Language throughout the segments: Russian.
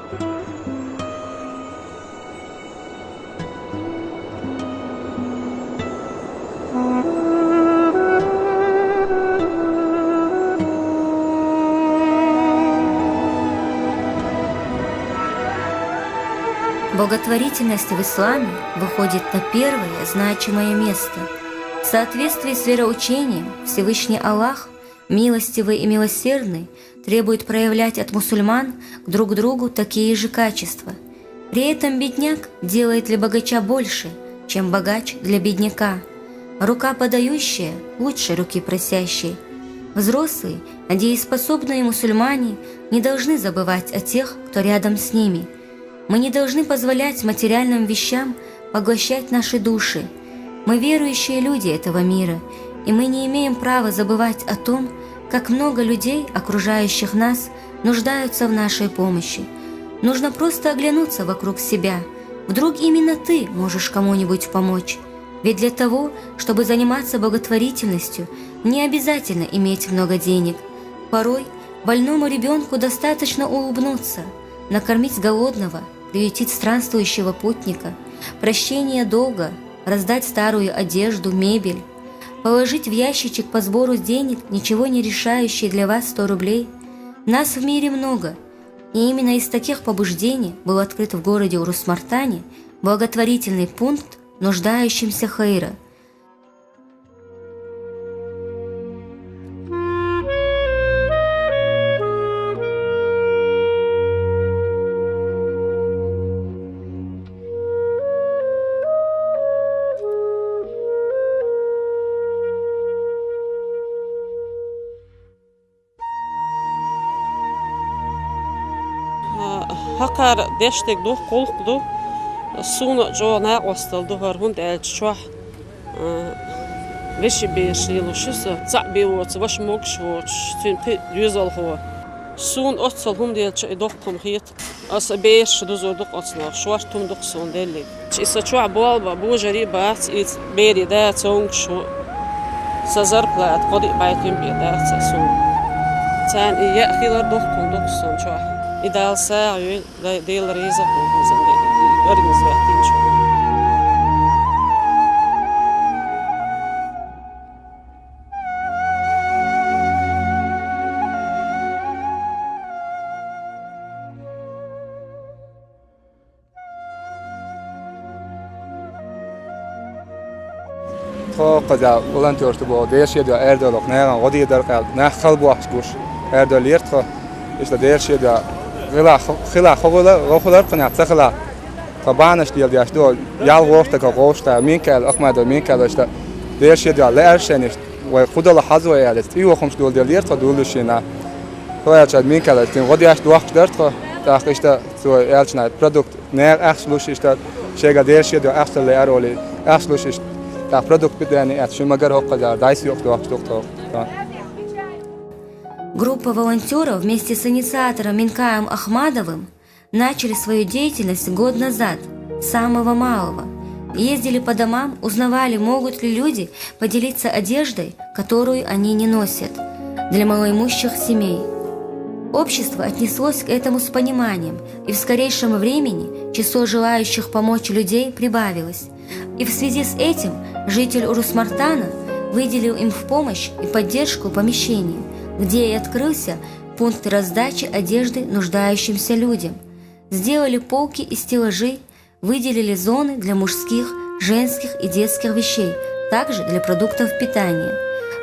Благотворительность в исламе выходит на первое значимое место. В соответствии с вероучением Всевышний Аллах, милостивый и милосердный, требует проявлять от мусульман к друг другу такие же качества. При этом бедняк делает для богача больше, чем богач для бедняка. Рука подающая лучше руки просящей. Взрослые, надееспособные мусульмане не должны забывать о тех, кто рядом с ними. Мы не должны позволять материальным вещам поглощать наши души. Мы верующие люди этого мира, и мы не имеем права забывать о том, как много людей, окружающих нас, нуждаются в нашей помощи. Нужно просто оглянуться вокруг себя. Вдруг именно ты можешь кому-нибудь помочь. Ведь для того, чтобы заниматься благотворительностью, не обязательно иметь много денег. Порой больному ребенку достаточно улыбнуться, накормить голодного, приютить странствующего путника, прощение долга, раздать старую одежду, мебель, положить в ящичек по сбору денег, ничего не решающий для вас 100 рублей. Нас в мире много, и именно из таких побуждений был открыт в городе Урус-Мартане благотворительный пункт нуждающимся хайра. Hakar destek do kolkdu sunu jona qostaldu harhun elçwa veshi beşilu şusa zabiwot vash mokshwot tünpi yüzal ho sun otsal hum delç dokkom hit as beş duzorduk otsna shwar tumduk son deli isa chwa bolba bu jari bat it beri da tsong shu sazar plat qodi baytim beda tsun tan ya khilar dokkom dokson chwa ideal sağ değil reza olmazın örgüz verdiğin şu. Qo'qada volonterlik bu deyishadi erdoloq nega qodi darqal na qalb vaqtgush erdolirtqa işte deyishadi خلا خولا قناعت خلا طبعا اشتيال دياشتو يال غوشتا كغوشتا مين كال احمد مين كال اشتا ديش يدي على ارشنش وخد الله حظو يالت ايو خمس دول ديال تا دولشينا هو يا مين كال تين غدي اش وقت درت تا اشتا سو يالشنا برودكت نير اخلوش اشتا شيغا ديش يدي اخل لارولي اخلوش تا برودكت بداني اتش مگر هوقا دايس يوقت وقت Группа волонтеров вместе с инициатором Минкаем Ахмадовым начали свою деятельность год назад, с самого малого. Ездили по домам, узнавали, могут ли люди поделиться одеждой, которую они не носят, для малоимущих семей. Общество отнеслось к этому с пониманием, и в скорейшем времени число желающих помочь людей прибавилось. И в связи с этим житель Урус-Мартана выделил им в помощь и поддержку помещение, где и открылся пункт раздачи одежды нуждающимся людям. Сделали полки и стеллажи, выделили зоны для мужских, женских и детских вещей, также для продуктов питания.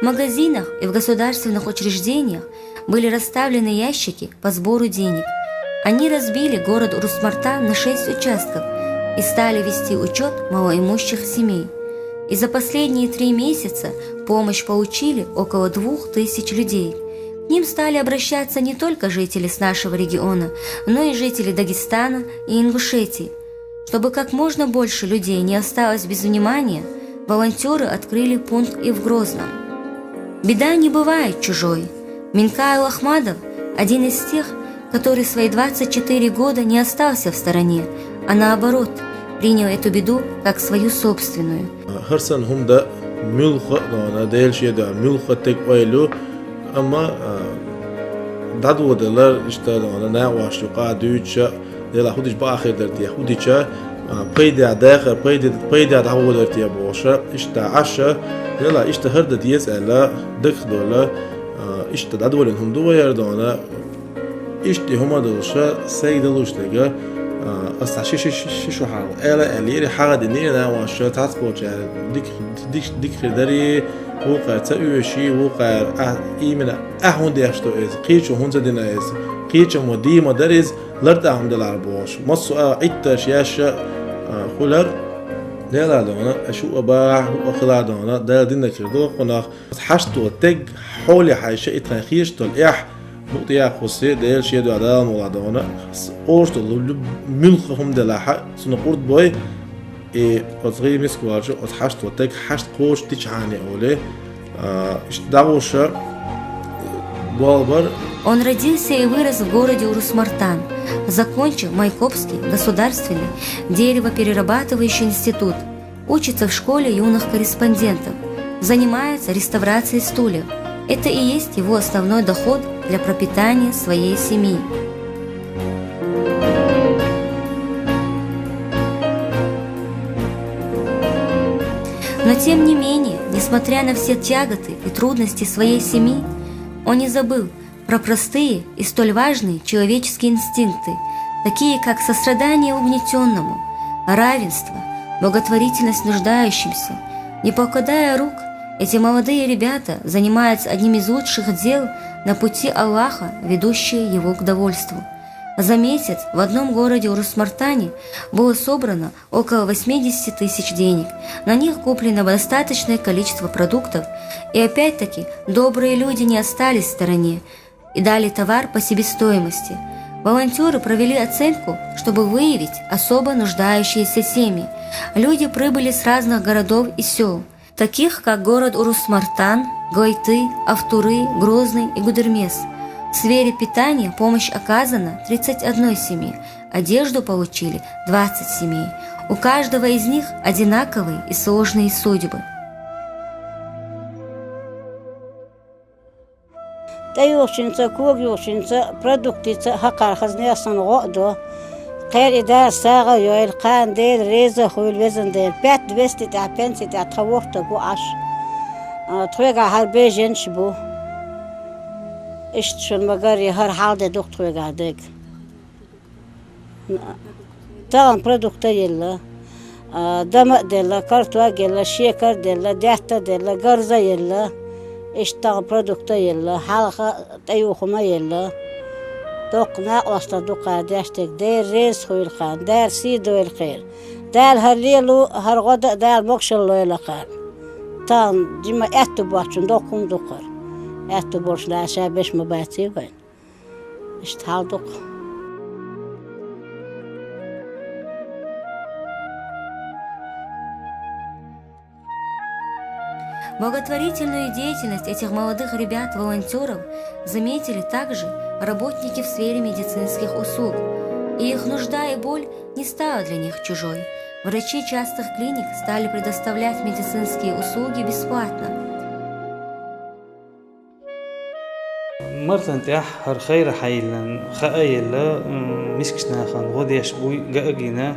В магазинах и в государственных учреждениях были расставлены ящики по сбору денег. Они разбили город Урус-Мартан на 6 участков и стали вести учет малоимущих семей. И за последние 3 месяца помощь получили около 2000 людей. К ним стали обращаться не только жители с нашего региона, но и жители Дагестана и Ингушетии. Чтобы как можно больше людей не осталось без внимания, волонтеры открыли пункт и в Грозном. Беда не бывает чужой. Минкайл Ахмадов – один из тех, который свои 24 года не остался в стороне, а наоборот, принял эту беду как свою собственную. Ama dadvodalar işte ona ne var şu kadüçe دل خودش با آخر درتیه خودی چه پیدا داخل پیدا دعوه درتیه باشه اشت عشا دل اشت هر دتیس الا دخل ولا اشت دادول هم دو يردانا اشت هما دلشه سعی دلش دیگه از شو حال الا الیری حاجه دنیه نه واشه تاسبوچ دیک خداری وقع تأويشي وقع إيمنا أهون ديشتو إز قيتش هون زدنا إز قيتش مودي مدرس لرد أهم دلاربوش مصو عيتش ياش خلر لا دانا أشو أباح وأخلا دانا دا دينا كردو قنا حشتو تج حولي حيشة إتخيش تلقيح نقطة خاصة ديل شيء دو عدال مولادانا أورش دلو ملخهم دلاحة سنقورد باي أصغي مسكوارش أصحشت وتك حشت قوش تيجاني أولي إشتداوشة بالبر. Он родился и вырос в городе Урус-Мартан, закончил Майкопский государственный деревоперерабатывающий институт, учится в школе юных корреспондентов, занимается реставрацией стульев. Это и есть его основной доход для пропитания своей семьи. Но тем не менее, несмотря на все тяготы и трудности своей семьи, он не забыл про простые и столь важные человеческие инстинкты, такие как сострадание угнетенному, равенство, благотворительность нуждающимся. Не покладая рук, эти молодые ребята занимаются одним из лучших дел на пути Аллаха, ведущие его к довольству. За месяц в одном городе Урус-Мартане было собрано около 80 тысяч денег. На них куплено достаточное количество продуктов, и опять-таки добрые люди не остались в стороне и дали товар по себестоимости. Волонтеры провели оценку, чтобы выявить особо нуждающиеся семьи. Люди прибыли с разных городов и сел, таких как город Урус-Мартан, Гойты, Автуры, Грозный и Гудермес. В сфере питания помощь оказана 31 семье, одежду получили 20 семей. У каждого из них одинаковые и сложные судьбы. تيوشنتا كوغ يوشنتا برودكتيتا هقار خزني صنغو خير إدار ساغا يويل قان ديل ريزا خويل وزن ديل بيت بستي تاع بنسي تاع تخوختا بو عش تخويقا هر بيجن شبو إشت شو المقاري هر حال دي دوق تخويقا ديك تاغن برودكتا يلا دمق ديلا كارتواق يلا شيكر ديلا ديحتا ديلا غرزا يلا إشتغل برودكتا يلا حلقة تيوخما يلا دوق ناقوستا دوقا داشتك دير ريز خوي الخان دار سيدو الخير دار هرليلو هرغدا دار مكشلو يلقان تان جيما اتو باشون دوقهم دوقر اتو بوش لاشا بيش مباتي وين اشتحال دوق Благотворительную деятельность этих молодых ребят-волонтеров заметили также работники в сфере медицинских услуг, и их нужда и боль не стала для них чужой. Врачи частых клиник стали предоставлять медицинские услуги бесплатно. مرتن تيح هر خير حيلن خايلا مسكشنا خان غوديش بوي جاجينا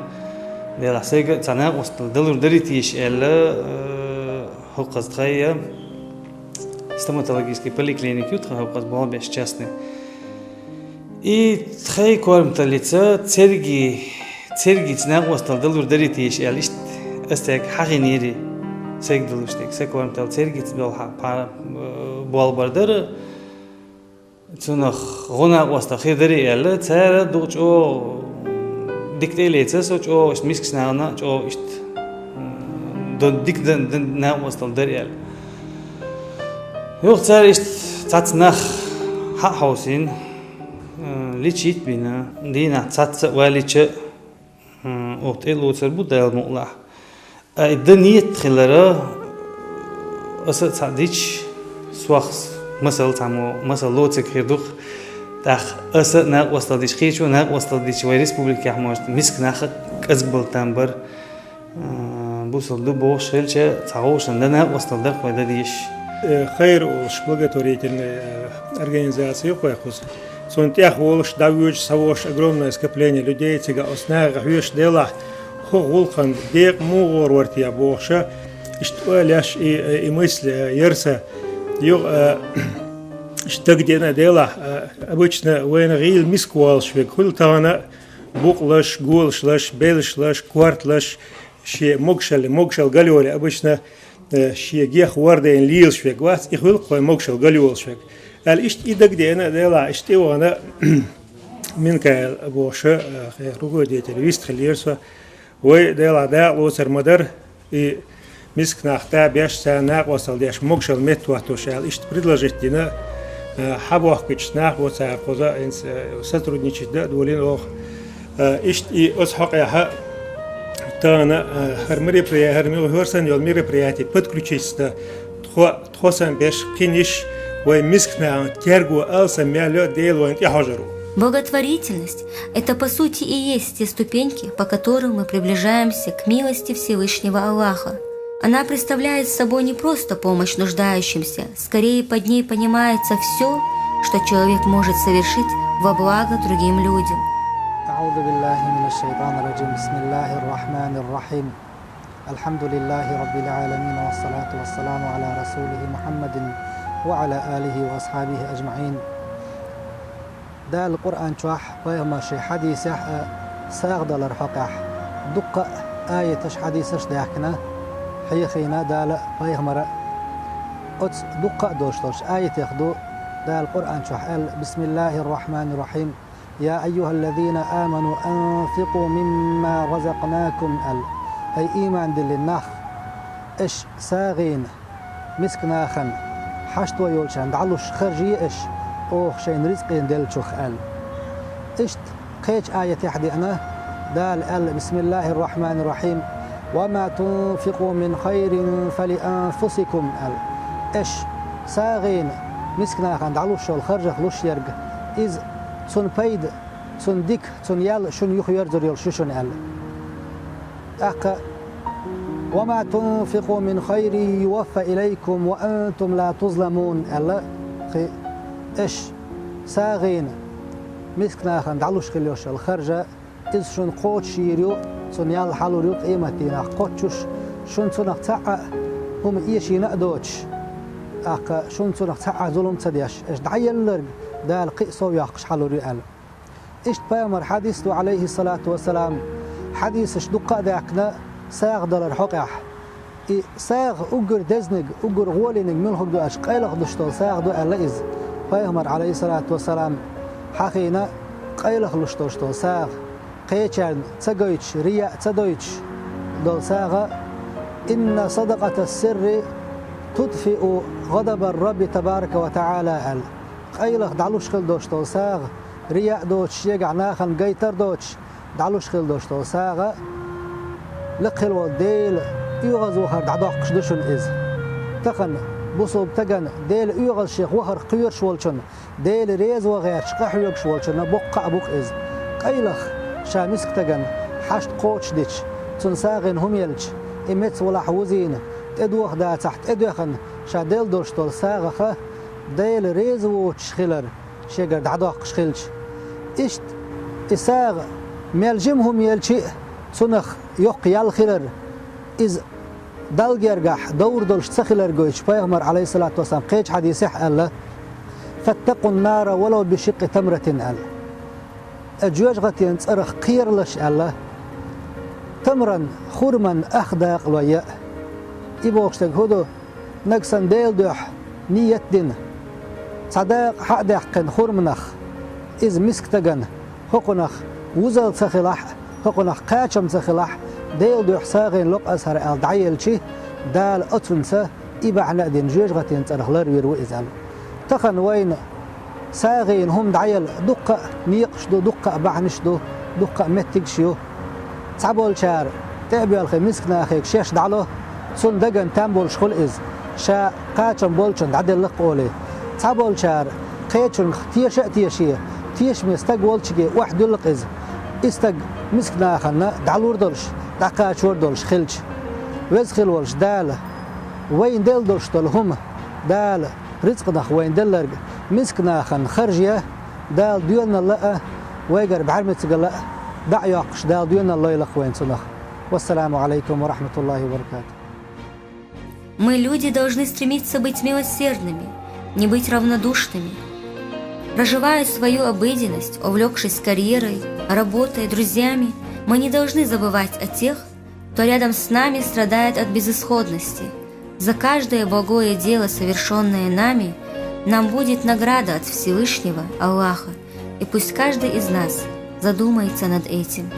ديال حسيجا تانا وصل دلور دريتيش الا هوقز خايا стоматологический поликлиник ютха هوقز بالبش частный и خاي كورمتا лица церги تانا وصل دلور دريتيش الا اشت استك حقينيري سيك دلوشتك سيكورمتا церги بالبردر تنخ غنا واسطة خيدري إلا ترى دوج أو دكتيليتس سوج أو إيش ميسكس نانا أو إيش دون دك دن نا واسطة دري إلا يوم ترى إيش تاتنخ حق حوسين ليشيت بينا دينا تات واليش وقت إلو تربو دال مقلع الدنيا خلرا أصل تعديش سواخ مثل تامو مثل لوتك خيردوخ تاخ أسد ناق وصل ديش خيشو ناق وصل ديش وي ريسبوبليكا حماش مسك ناخ أزبل تامبر بوصل دو بوش هلشة تعوش عندنا ناق وصل دق ودا ديش خير وشبلغة توريتن организации خويا خوس Цунтях волш давюч савош огромное скопление людей, тига оснага хюш дела хулхан дек мугор вартия боша, что ляш и мысль ерса что где-то дела обычно война гил мискуал швек хултана буклаш гулшлаш белшлаш квартлаш ше могшал галёре обычно ше гех варден лил швек вас их хул кой могшал галёл швек ал ишт идаг дена дела ишт وانا من كا بوشه خيرو ديت الويست خليرسا وي دلا دا لوسر مدر и миск нахта бяш санак wasal дяш могшал метватошал ишт предложить дина хабах кичнах вот коза инс сотрудничать да долин ох ишт и осхак я тана хармири прия хармири хорсан ёл мири прияти подключиться тхосан бяш киниш вой миск на тергу алса мяло дело инт яхажару. Благотворительность – это по сути и есть те ступеньки, по которым мы приближаемся к милости Всевышнего Аллаха. Она представляет собой не просто помощь нуждающимся, скорее под ней понимается все, что человек может совершить во благо другим людям. ده القرآن شوح بيغمر شي حديث ساغد الرحقح دق آية حديثش داكنا حيخينا دال بيغمر أتس دق دوشتوش آية يخدو ده القرآن شوح بسم الله الرحمن الرحيم يا أيها الذين آمنوا أنفقوا مما رزقناكم هي إيمان دل النخ إش ساغين مسكناخن حشت ويولشان دعلوش خرجي إش أوه شين رزقين دل شخ إشت قيش آية يحدي أنا دال بسم الله الرحمن الرحيم وما تنفقوا من خير فلأنفسكم إش ساغين مسكنا عند علوش الخرج خلوش يرج إذ تون بيد تون ديك تون يال شن يخ يرزر يل ششن وما تنفقوا من خير يوفى إليكم وأنتم لا تظلمون إيش ساغين مسكنا خند علوش خليوش الخرجة إذ شن قوت شيريو شن يال حلو ريو قيمتنا قوتشوش شن تنق تعا هم إيشي نقدوش شن تنق تعا ظلم تديش إيش دعيل لرق دال قيسو ياقش حلو ريو إيش بيامر حديث عليه الصلاة والسلام حديث إيش دقا داكنا ساغ دلر حقح ساغ أجر دزنج أجر غولينج من هدو أشقال خدشتو ساغ دو ألئز بيامر عليه الصلاة والسلام حقينا قيل خلشتوشتو ساغ قيچن تسجويتش رياء تدويتش دول ساغ إن صدقة السر تطفئ غضب الرب تبارك وتعالى قيل دعلوش خل دوشتو ساغ رياء دوتش يقع ناخن قيتر دوتش دعلوش خل دوشتو ساغ لقل وديل يغز وخر دعداقش دوشن إز تخن بصوب تجن ديل يغز شيخ وخر قير شولشن ديل ريز وغير شقح يق شولشن بقع بق إز قيلخ شامسك تجن حشت قوتش ديش تنساغن هم يلش إمت ولا حوزين تدوخ دا تحت إدوخن شاديل دوشتول ساغخ ديل ريز ووتش خيلر شيقر دعداقش خيلش إشت إساغ ميلجمهم يلشي سنخ يق يال خيلر إز دالجرجح دور دولش تسخيلر جويش بيغمر عليه الصلاة والسلام قيش حديثح الله فاتقوا النار ولو بشق تمرة الله أجواج غتين تسرخ قيرلش الله تمرا خرما أخداق لويا إبوغشتك هدو نقصن ديل دوح نية دين صداق حقداق كان خرمنخ إز مسك تغن حقنخ وزل تسخيلح حقنخ قاچم تسخيلح ديل دوح ساغين لق أسهر دعيل شي دال أتفنسا إبعنا دين جواج غتين تسرخ لروير وإزال تخن وين ساغين هم دعيل دقة نيقشدو دقة بعنشدو دقة متقشيو تعبول شار تعبي الخميسكنا أخيك شاش دعلو سن دقن تنبول شخول إز شا قاچن بولشن دعدل لقولي تعبول شار قيچن تيش تيشيه تيش مستق ولشجي واحد لق إز استق مسكنا أخنا دعلور دولش دقاچور دولش خلش وزخل ولش دال وين دل دولش دول هم دال رزق نخ وين دلرج مسكنا خن خرجيه دال ديونا لا ويجر بحرمة لا دع يقش دال ديونا الله يلخوين صنخ. والسلام عليكم ورحمة الله وبركاته. Мы, люди, должны стремиться быть милосердными, не быть равнодушными. Проживая свою обыденность, увлекшись карьерой, работой, друзьями, мы не должны забывать о тех, кто рядом с нами страдает от безысходности. За каждое благое дело, совершенное нами, нам будет награда от Всевышнего Аллаха, и пусть каждый из нас задумается над этим.